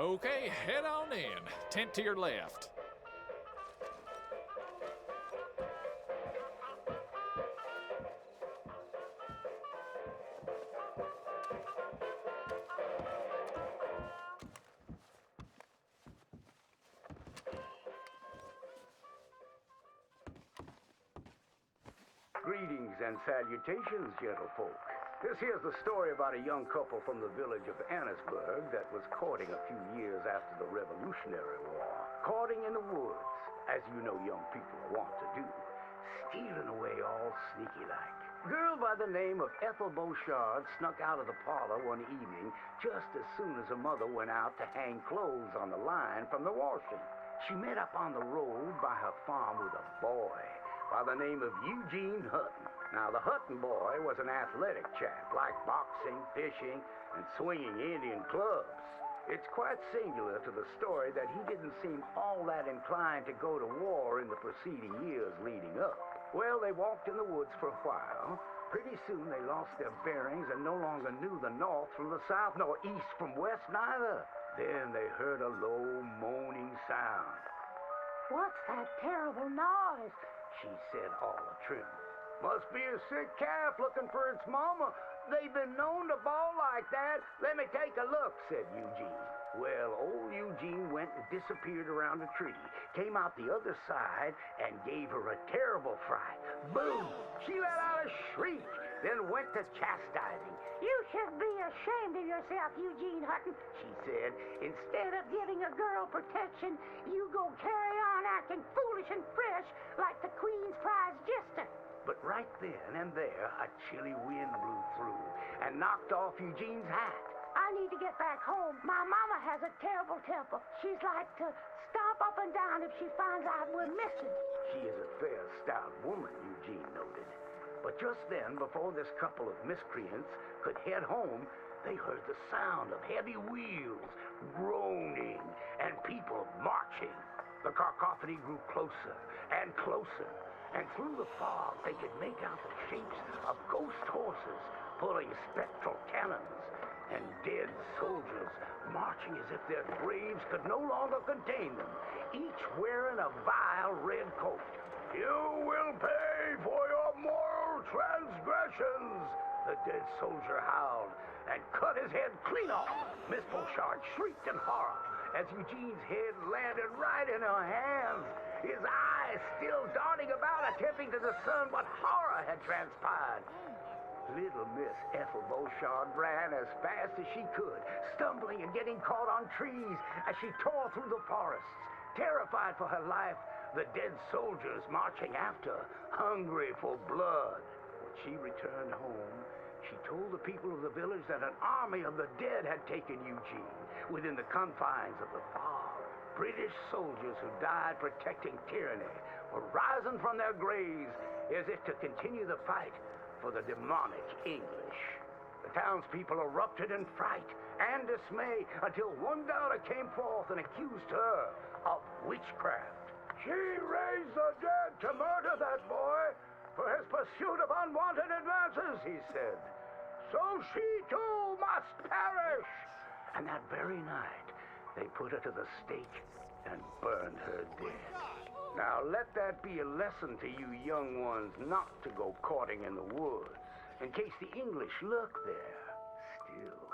Okay, head on in. Tent to your left. Greetings and salutations, gentlefolk. This here's the story about a young couple from the village of Annisburg that was courting a few years after the Revolutionary War. Courting in the woods, as you know young people want to do. Stealing away all sneaky-like. Girl by the name of Ethel Beauchard snuck out of the parlor one evening just as soon as her mother went out to hang clothes on the line from the washing. She met up on the road by her farm with a boy by the name of Eugene Hutton. Now, the Hutton boy was an athletic chap, liked boxing, fishing, and swinging Indian clubs. It's quite singular to the story that he didn't seem all that inclined to go to war in the preceding years leading up. Well, they walked in the woods for a while. Pretty soon they lost their bearings and no longer knew the north from the south, nor east from west neither. Then they heard a low, moaning sound. "What's that terrible noise?" she said, all a-trim. "Must be a sick calf looking for its mama. They've been known to bawl like that. Let me take a look," said Eugene. Well, old Eugene went and disappeared around a tree, came out the other side, and gave her a terrible fright. Boom! She let out a shriek, then went to chastising. "You should be ashamed of yourself, Eugene Hutton," she said. "Instead of giving a girl protection, you go carry on acting foolish and fresh like the Queen's prize jester." But right then and there, a chilly wind blew through and knocked off Eugene's hat. "I need to get back home. My mama has a terrible temper. She's like to stomp up and down if she finds out we're missing." She is a fair, stout woman, Eugene noted. But just then, before this couple of miscreants could head home, they heard the sound of heavy wheels, groaning, and people marching. The cacophony grew closer and closer, and through the fog they could make out the shapes of ghost horses pulling spectral cannons, and dead soldiers marching as if their graves could no longer contain them, each wearing a vile red coat. "You will pay for your moral transgressions," the dead soldier howled, and cut his head clean off. Miss Beauchard shrieked in horror as Eugene's head landed right in her hands, his eyes still darting about, attempting to discern what horror had transpired. Little Miss Ethel Beauchard ran as fast as she could, stumbling and getting caught on trees as she tore through the forests, terrified for her life, the dead soldiers marching after, hungry for blood. When she returned home, she told the people of the village that an army of the dead had taken Eugene within the confines of the fog. British soldiers who died protecting tyranny were rising from their graves as if to continue the fight for the demonic English. The townspeople erupted in fright and dismay until one daughter came forth and accused her of witchcraft. "She raised the dead to murder that boy for his pursuit of unwanted advances," he said. "So she too must perish." And that very night, they put her to the stake and burned her dead. Now let that be a lesson to you young ones not to go courting in the woods, in case the English lurk there still.